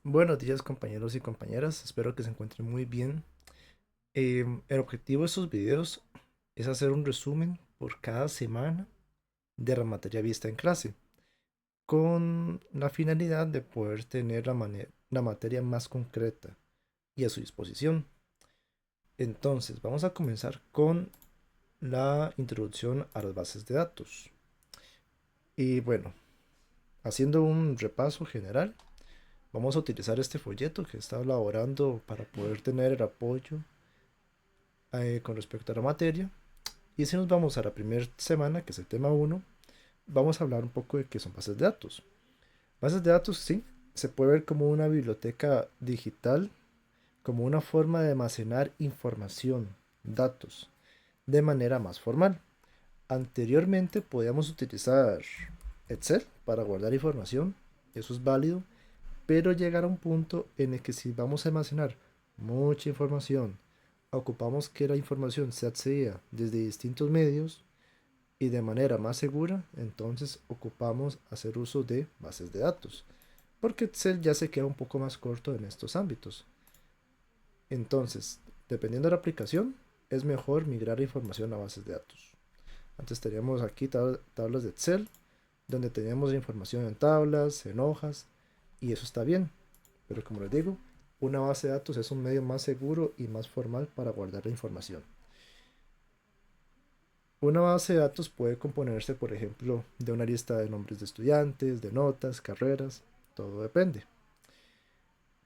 Buenos días compañeros y compañeras, espero que se encuentren muy bien. El objetivo de estos videos es hacer un resumen por cada semana de la materia vista en clase, con la finalidad de poder tener la materia más concreta y a su disposición. Entonces, vamos a comenzar con la introducción a las bases de datos. Y bueno, haciendo un repaso general, vamos a utilizar este folleto que está elaborando para poder tener el apoyo con respecto a la materia. Y si nos vamos a la primera semana, que es el tema uno, vamos a hablar un poco de qué son bases de datos. Bases de datos, sí, se puede ver como una biblioteca digital, como una forma de almacenar información, datos, de manera más formal. Anteriormente podíamos utilizar Excel para guardar información, eso es válido, pero llegar a un punto en el que si vamos a almacenar mucha información, ocupamos que la información se acceda desde distintos medios y de manera más segura, entonces ocupamos hacer uso de bases de datos, porque Excel ya se queda un poco más corto en estos ámbitos. Entonces, dependiendo de la aplicación, es mejor migrar la información a bases de datos. Antes teníamos aquí tablas de Excel, donde teníamos la información en tablas, en hojas, y eso está bien. Pero como les digo, una base de datos es un medio más seguro y más formal para guardar la información. Una base de datos puede componerse, por ejemplo, de una lista de nombres de estudiantes, de notas, carreras, todo depende.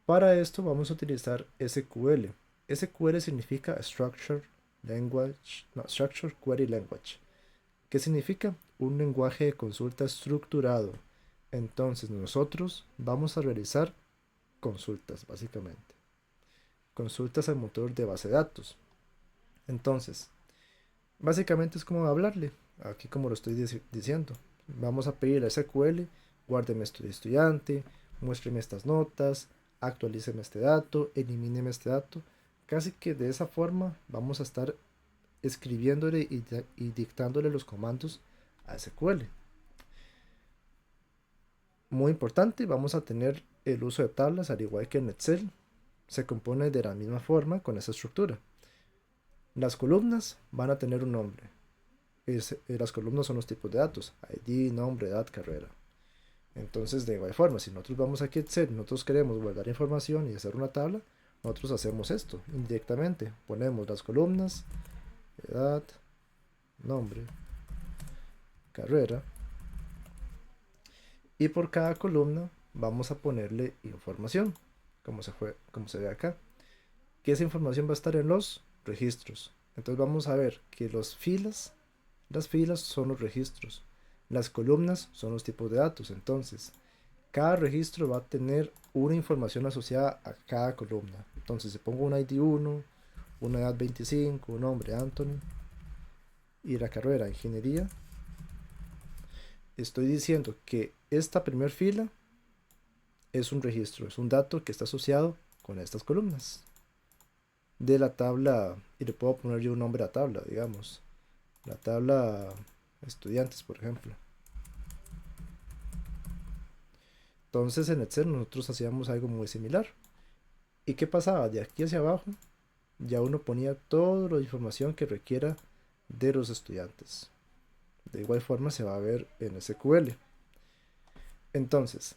Para esto vamos a utilizar SQL. SQL significa Structured Query Language. ¿Qué significa? Un lenguaje de consulta estructurado. Entonces nosotros vamos a realizar consultas, básicamente. Consultas al motor de base de datos. Entonces, básicamente es como hablarle, aquí como lo estoy diciendo. Vamos a pedir a SQL, guárdeme este estudiante, muéstreme estas notas, actualíceme este dato, elimíneme este dato. Casi que de esa forma vamos a estar escribiéndole y dictándole los comandos a SQL. Muy importante, vamos a tener el uso de tablas, al igual que en Excel, se compone de la misma forma con esa estructura. Las columnas van a tener un nombre. Las columnas son los tipos de datos, ID, nombre, edad, carrera. Entonces, de igual forma, si nosotros vamos aquí a Excel, nosotros queremos guardar información y hacer una tabla, nosotros hacemos esto indirectamente. Ponemos las columnas, edad, nombre, carrera, y por cada columna vamos a ponerle información, como se ve acá. Que esa información va a estar en los registros. Entonces vamos a ver que las filas son los registros, las columnas son los tipos de datos. Entonces, cada registro va a tener una información asociada a cada columna. Entonces, si pongo un ID 1, una edad 25, un nombre Anthony y la carrera ingeniería, estoy diciendo que esta primera fila es un registro, es un dato que está asociado con estas columnas de la tabla, y le puedo poner yo un nombre a tabla, digamos, la tabla estudiantes, por ejemplo. Entonces en Excel nosotros hacíamos algo muy similar. ¿Y qué pasaba? De aquí hacia abajo ya uno ponía toda la información que requiera de los estudiantes. De igual forma se va a ver en SQL. Entonces,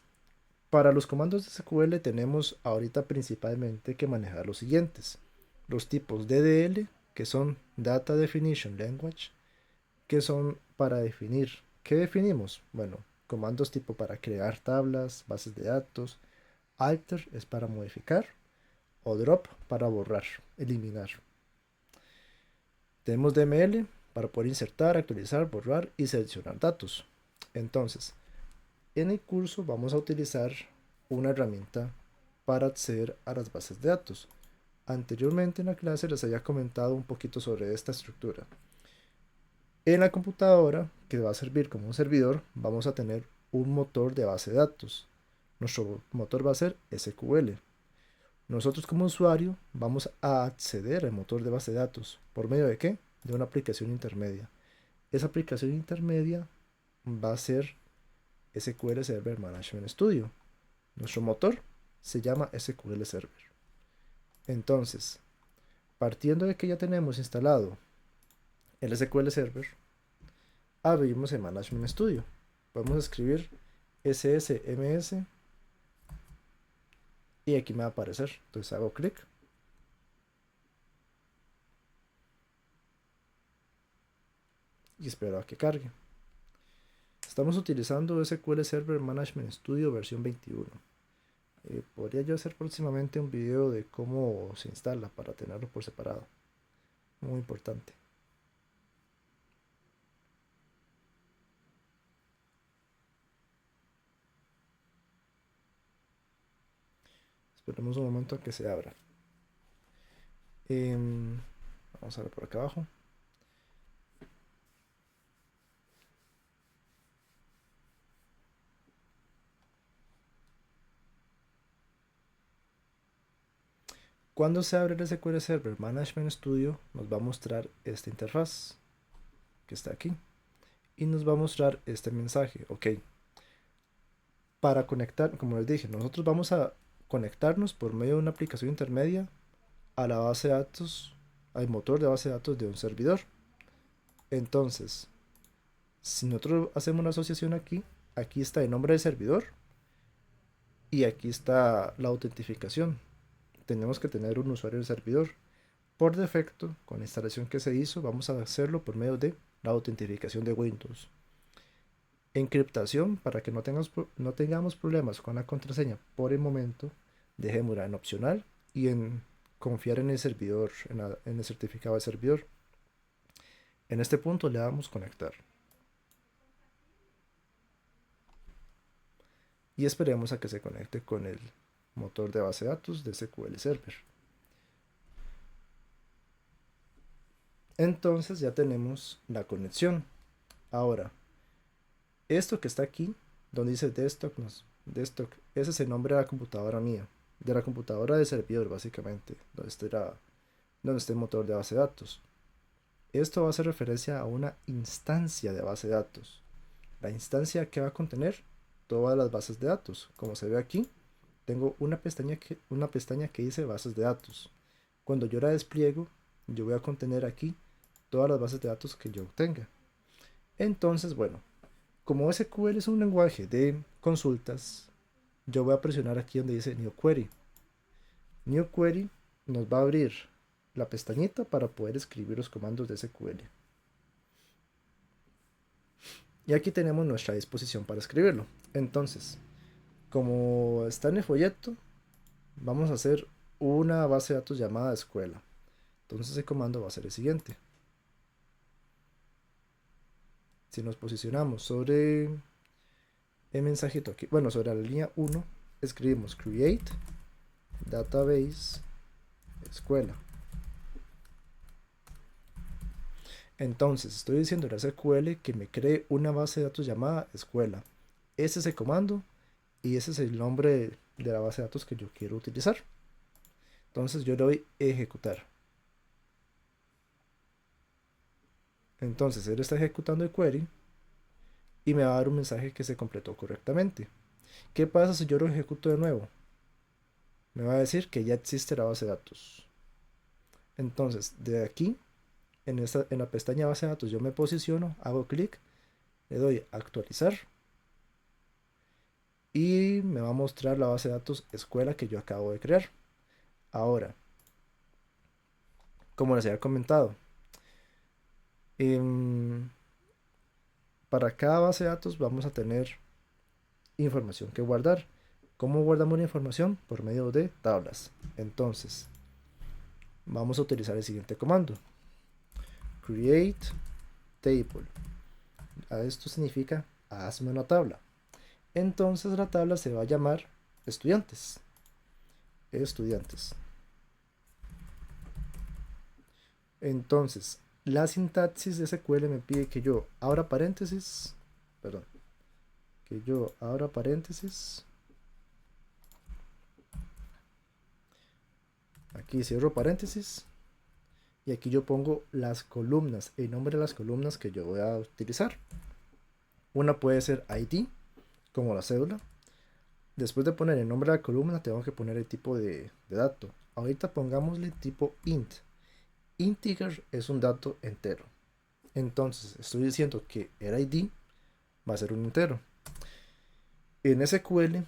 para los comandos de SQL tenemos ahorita principalmente que manejar los siguientes. Los tipos DDL, que son Data Definition Language, que son para definir. ¿Qué definimos? Bueno, comandos tipo para crear tablas, bases de datos. Alter es para modificar. O drop para borrar, eliminar. Tenemos DML para poder insertar, actualizar, borrar y seleccionar datos. Entonces, en el curso vamos a utilizar una herramienta para acceder a las bases de datos. Anteriormente en la clase les había comentado un poquito sobre esta estructura. En la computadora, que va a servir como un servidor, vamos a tener un motor de base de datos. Nuestro motor va a ser SQL. Nosotros como usuario vamos a acceder al motor de base de datos. ¿Por medio de qué? De una aplicación intermedia. Esa aplicación intermedia va a ser SQL Server Management Studio. Nuestro motor. se llama SQL Server. Entonces, partiendo de que ya tenemos instalado el SQL Server, abrimos el Management Studio. Podemos escribir ssms y aquí me va a aparecer. Entonces hago clic y espero a que cargue. Estamos utilizando SQL Server Management Studio versión 21. Podría yo hacer próximamente un video de cómo se instala para tenerlo por separado. Muy importante. Esperemos un momento a que se abra. Vamos a ver por acá abajo. Cuando se abre el SQL Server Management Studio, nos va a mostrar esta interfaz que está aquí y nos va a mostrar este mensaje. Ok, para conectar, como les dije, nosotros vamos a conectarnos por medio de una aplicación intermedia a la base de datos, al motor de base de datos de un servidor. Entonces, si nosotros hacemos una asociación aquí, aquí está el nombre del servidor y aquí está la autentificación. Tenemos que tener un usuario del servidor. Por defecto, con la instalación que se hizo, vamos a hacerlo por medio de la autentificación de Windows. Encriptación, para que no tengamos problemas con la contraseña por el momento, dejémosla en opcional y en confiar en el servidor, en el certificado de servidor. En este punto le damos conectar. Y esperemos a que se conecte con el motor de base de datos de SQL Server. Entonces ya tenemos la conexión. Ahora, esto que está aquí, donde dice desktop, ese es el nombre de la computadora mía, de la computadora de servidor básicamente, donde está el motor de base de datos. Esto va a hacer referencia a una instancia de base de datos. La instancia que va a contener todas las bases de datos. Como se ve aquí, tengo una pestaña que dice bases de datos. Cuando yo la despliego, yo voy a contener aquí todas las bases de datos que yo obtenga. Entonces, bueno, como SQL es un lenguaje de consultas, yo voy a presionar aquí donde dice New Query. New Query nos va a abrir la pestañita para poder escribir los comandos de SQL. Y aquí tenemos nuestra disposición para escribirlo. Entonces, como está en el folleto, vamos a hacer una base de datos llamada escuela. Entonces el comando va a ser el siguiente. Si nos posicionamos sobre el mensajito aquí, bueno, sobre la línea 1, escribimos create database escuela. Entonces estoy diciendo a SQL que me cree una base de datos llamada escuela. Ese es el comando y ese es el nombre de la base de datos que yo quiero utilizar. Entonces yo le doy ejecutar. Entonces él está ejecutando el query y me va a dar un mensaje que se completó correctamente. ¿Qué pasa si yo lo ejecuto de nuevo? Me va a decir que ya existe la base de datos. Entonces, de aquí, en la pestaña base de datos, yo me posiciono, hago clic, le doy actualizar y me va a mostrar la base de datos escuela que yo acabo de crear. Ahora, como les había comentado, para cada base de datos vamos a tener información que guardar. ¿Cómo guardamos la información? Por medio de tablas. Entonces, vamos a utilizar el siguiente comando. Create table. Esto significa hazme una tabla. Entonces la tabla se va a llamar estudiantes. Estudiantes. Entonces, la sintaxis de SQL me pide que yo abra paréntesis. Perdón. Que yo abra paréntesis. Aquí cierro paréntesis. Y aquí yo pongo las columnas, el nombre de las columnas que yo voy a utilizar. Una puede ser ID, como la cédula. Después de poner el nombre de la columna, tengo que poner el tipo de dato. Ahorita pongámosle tipo int. Integer es un dato entero. Entonces estoy diciendo que el ID va a ser un entero. En SQL,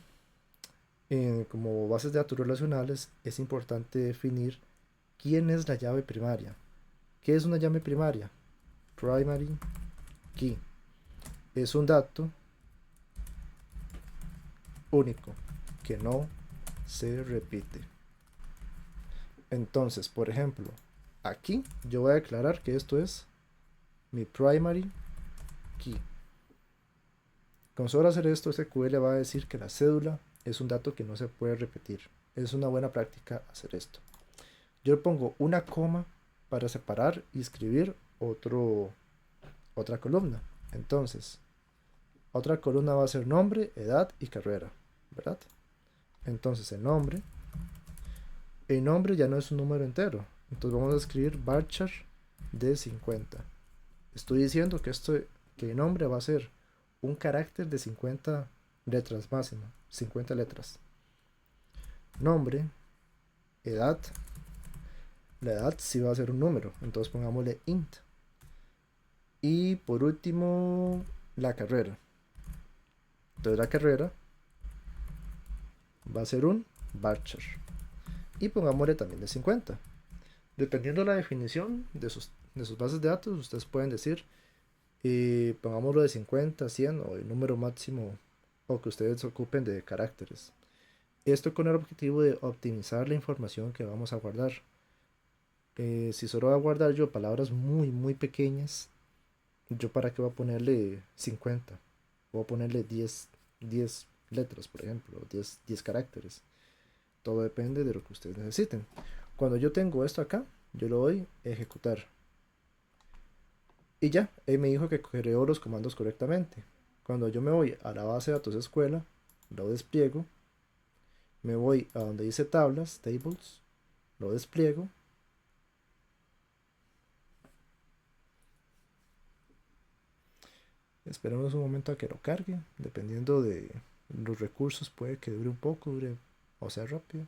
como bases de datos relacionales, es importante definir quién es la llave primaria. ¿Qué es una llave primaria? Primary key. Es un dato único que no se repite. Entonces, por ejemplo, aquí yo voy a declarar que esto es mi primary key. Con solo hacer esto, SQL va a decir que la cédula es un dato que no se puede repetir. Es una buena práctica hacer esto. Yo le pongo una coma para separar y escribir otra columna. Entonces, otra columna va a ser nombre, edad y carrera, ¿verdad? Entonces el nombre ya no es un número entero. Entonces vamos a escribir varchar de 50. Estoy diciendo que el nombre va a ser un carácter de 50 letras máximo, 50 letras. Nombre, edad. La edad sí va a ser un número, entonces pongámosle int. Y por último, la carrera. Entonces la carrera va a ser un varchar. Y pongámosle también de 50. Dependiendo de la definición de sus bases de datos, ustedes pueden decir, pongámoslo de 50, 100 o el número máximo o que ustedes ocupen de caracteres. Esto con el objetivo de optimizar la información que vamos a guardar. Si solo voy a guardar yo palabras muy pequeñas, yo para qué voy a ponerle 50, voy a ponerle 10 letras, por ejemplo, 10 caracteres. Todo depende de lo que ustedes necesiten. Cuando yo tengo esto acá, yo lo doy a ejecutar. Y ya, él me dijo que creó los comandos correctamente. Cuando yo me voy a la base de datos de escuela, lo despliego. Me voy a donde dice tablas, tables, lo despliego. Esperemos un momento a que lo cargue. Dependiendo de los recursos, puede que dure un poco, o sea rápido.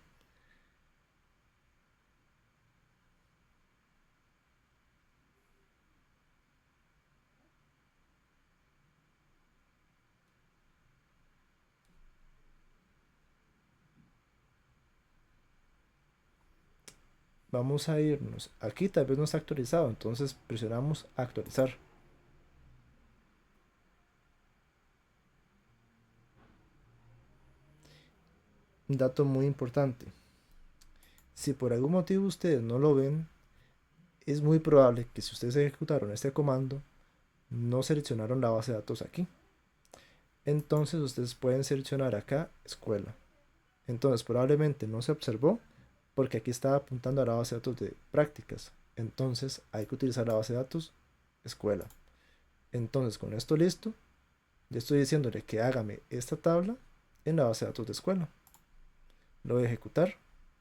Vamos a irnos. Aquí tal vez no está actualizado, entonces presionamos actualizar. Un dato muy importante. Si por algún motivo ustedes no lo ven, es muy probable que si ustedes ejecutaron este comando, no seleccionaron la base de datos aquí. Entonces ustedes pueden seleccionar acá escuela. Entonces probablemente no se observó porque aquí estaba apuntando a la base de datos de prácticas. Entonces hay que utilizar la base de datos escuela. Entonces con esto listo, ya estoy diciéndole que hágame esta tabla en la base de datos de escuela. Lo voy a ejecutar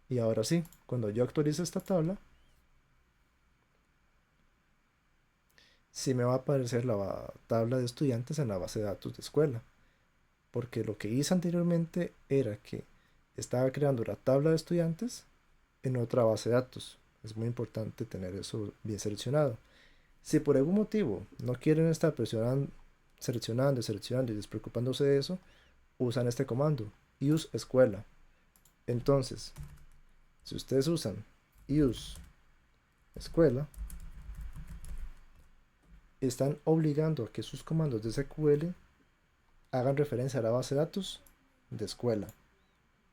y ahora sí, cuando yo actualice esta tabla, sí me va a aparecer la tabla de estudiantes en la base de datos de escuela. Porque lo que hice anteriormente era que estaba creando la tabla de estudiantes en otra base de datos. Es muy importante tener eso bien seleccionado. Si por algún motivo no quieren estar seleccionando y despreocupándose de eso, usan este comando, use escuela. Entonces, si ustedes usan use escuela, están obligando a que sus comandos de SQL hagan referencia a la base de datos de escuela.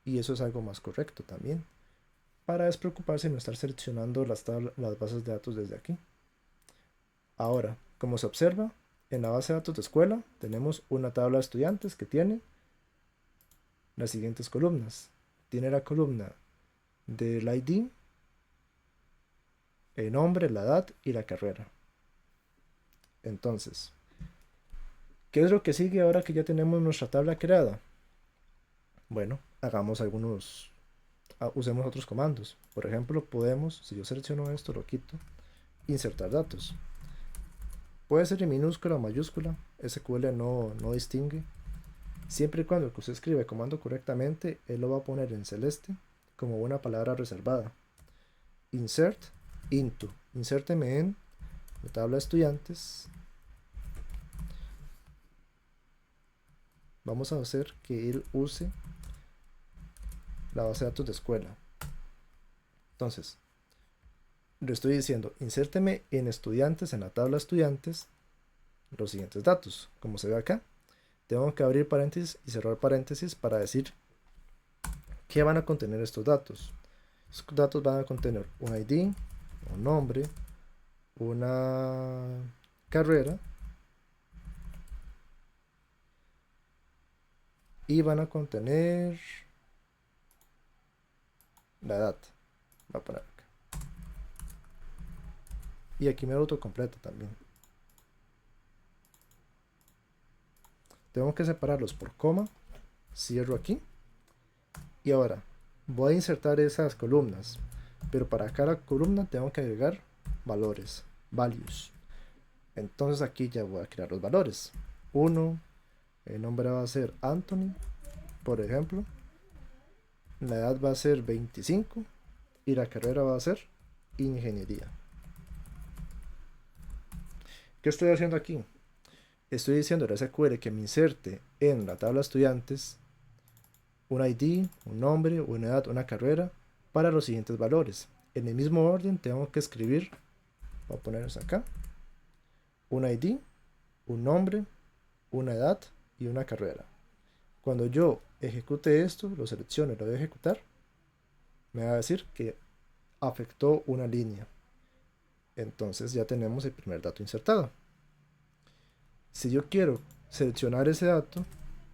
Y eso es algo más correcto también, para despreocuparse y no estar seleccionando las bases de datos desde aquí. Ahora, como se observa, en la base de datos de escuela tenemos una tabla de estudiantes que tiene las siguientes columnas. Tiene la columna del ID, el nombre, la edad y la carrera. Entonces, ¿qué es lo que sigue ahora que ya tenemos nuestra tabla creada? Bueno, usemos otros comandos. Por ejemplo, si yo selecciono esto, lo quito, insertar datos. Puede ser en minúscula o mayúscula, SQL no distingue. Siempre y cuando que usted escribe el comando correctamente, él lo va a poner en celeste como una palabra reservada. Insert into. Insérteme en la tabla de estudiantes. Vamos a hacer que él use la base de datos de escuela. Entonces, le estoy diciendo, insérteme en estudiantes, en la tabla estudiantes, los siguientes datos. Como se ve acá, tengo que abrir paréntesis y cerrar paréntesis para decir qué van a contener estos datos. Estos datos van a contener un ID, un nombre, una carrera y van a contener la edad. Voy a poner acá. Y aquí me autocompleta también. Tengo que separarlos por coma. Cierro aquí. Y ahora voy a insertar esas columnas. Pero para cada columna tengo que agregar valores. Values. Entonces aquí ya voy a crear los valores. 1. El nombre va a ser Anthony, por ejemplo. La edad va a ser 25. Y la carrera va a ser ingeniería. ¿Qué estoy haciendo aquí? Estoy diciendo al SQL que me inserte en la tabla estudiantes un ID, un nombre, una edad, una carrera para los siguientes valores. En el mismo orden tengo que escribir, voy a ponerlos acá, un ID, un nombre, una edad y una carrera. Cuando yo ejecute esto, lo selecciono y lo voy a ejecutar, me va a decir que afectó una línea. Entonces ya tenemos el primer dato insertado. Si yo quiero seleccionar ese dato,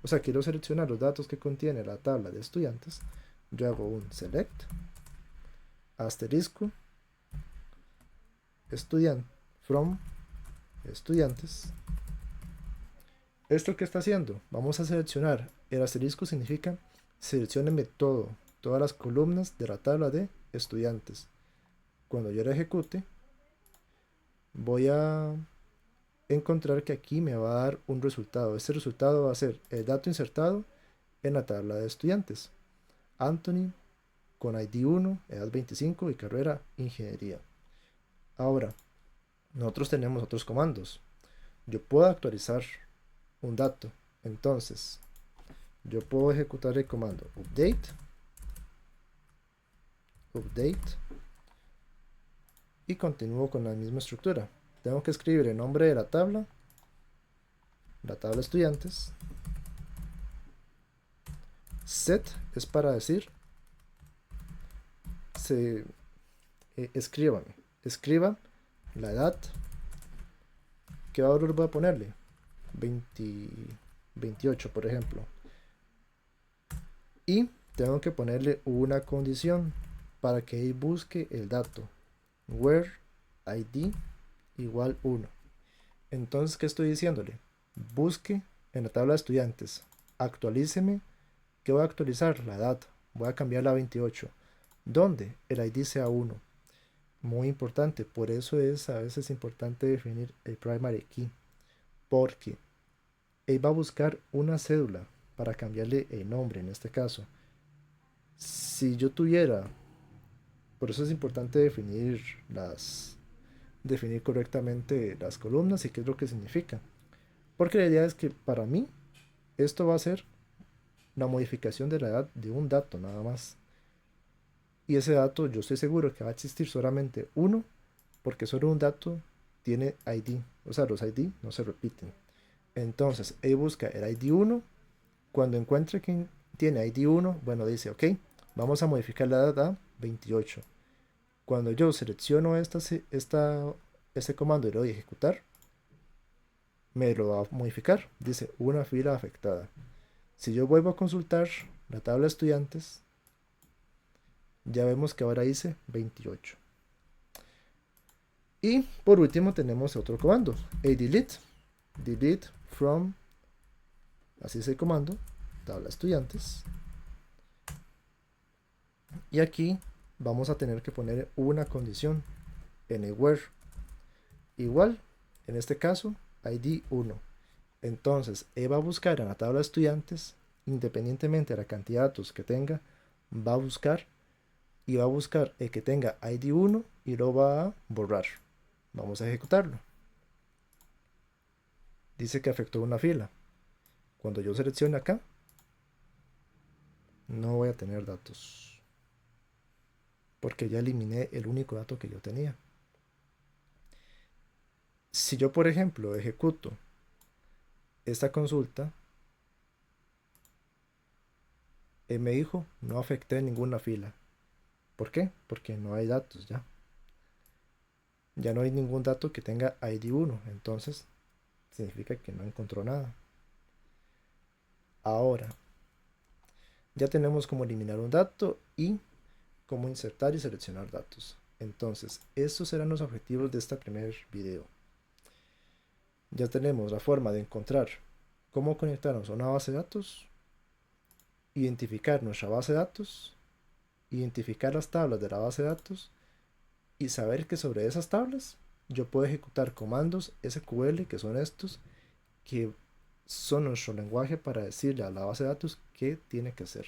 o sea, quiero seleccionar los datos que contiene la tabla de estudiantes, yo hago un select, asterisco, from estudiantes. ¿Esto qué está haciendo? Vamos a seleccionar, el asterisco significa seleccióneme todo, todas las columnas de la tabla de estudiantes. Cuando yo la ejecute, voy a encontrar que aquí me va a dar un resultado. Este resultado va a ser el dato insertado en la tabla de estudiantes. Anthony con ID 1, edad 25 y carrera ingeniería. Ahora, nosotros tenemos otros comandos. Yo puedo actualizar un dato. Entonces, yo puedo ejecutar el comando update y continúo con la misma estructura. Tengo que escribir el nombre de la tabla estudiantes. Set es para decir escriba la edad. ¿Qué valor voy a ponerle? 28, por ejemplo. Y tengo que ponerle una condición para que él busque el dato. Where ID igual 1. Entonces, ¿qué estoy diciéndole? Busque en la tabla de estudiantes. Actualíceme. ¿Qué voy a actualizar? La edad. Voy a cambiarla a 28. ¿Dónde? El ID sea 1. Muy importante. Por eso es a veces importante definir el primary key. Porque él va a buscar una cédula para cambiarle el nombre en este caso. Si yo tuviera... Por eso es importante definir correctamente las columnas y qué es lo que significa. Porque la idea es que para mí esto va a ser la modificación de la edad de un dato nada más. Y ese dato yo estoy seguro que va a existir solamente uno, porque solo un dato tiene ID. O sea, los ID no se repiten. Entonces, él busca el ID 1. Cuando encuentre que tiene ID 1, bueno, dice, ok, vamos a modificar la edad a 28. Cuando yo selecciono este comando y lo doy a ejecutar, me lo va a modificar. Dice una fila afectada. Si yo vuelvo a consultar la tabla de estudiantes, ya vemos que ahora hice 28. Y por último tenemos otro comando, delete from, así es el comando, tabla estudiantes. Y aquí vamos a tener que poner una condición en el where. Igual, en este caso, ID 1. Entonces, él va a buscar en la tabla de estudiantes, independientemente de la cantidad de datos que tenga, va a buscar y va a buscar el que tenga ID 1 y lo va a borrar. Vamos a ejecutarlo. Dice que afectó una fila. Cuando yo seleccione acá, no voy a tener datos, porque ya eliminé el único dato que yo tenía. Si yo, por ejemplo, ejecuto esta consulta, él me dijo, no afecté ninguna fila. ¿Por qué? Porque no hay datos ya. Ya no hay ningún dato que tenga ID 1. Entonces, significa que no encontró nada. Ahora, ya tenemos cómo eliminar un dato y cómo insertar y seleccionar datos. Entonces, estos serán los objetivos de este primer video. Ya tenemos la forma de encontrar cómo conectarnos a una base de datos, identificar nuestra base de datos, identificar las tablas de la base de datos y saber que sobre esas tablas yo puedo ejecutar comandos SQL, que son estos, que son nuestro lenguaje para decirle a la base de datos qué tiene que hacer.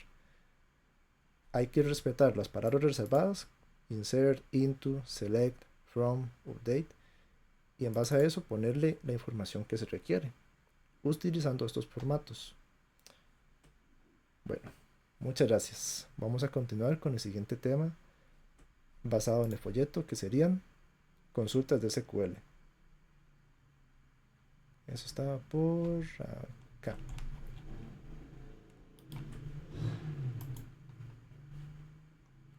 Hay que respetar las palabras reservadas, insert, into, select, from, update, y en base a eso ponerle la información que se requiere, utilizando estos formatos. Bueno, muchas gracias. Vamos a continuar con el siguiente tema basado en el folleto, que serían consultas de SQL. Eso está por acá.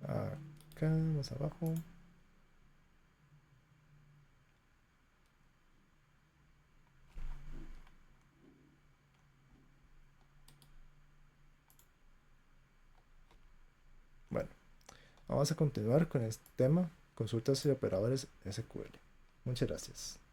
Acá, más abajo. Bueno, vamos a continuar con este tema, consultas y operadores SQL. Muchas gracias.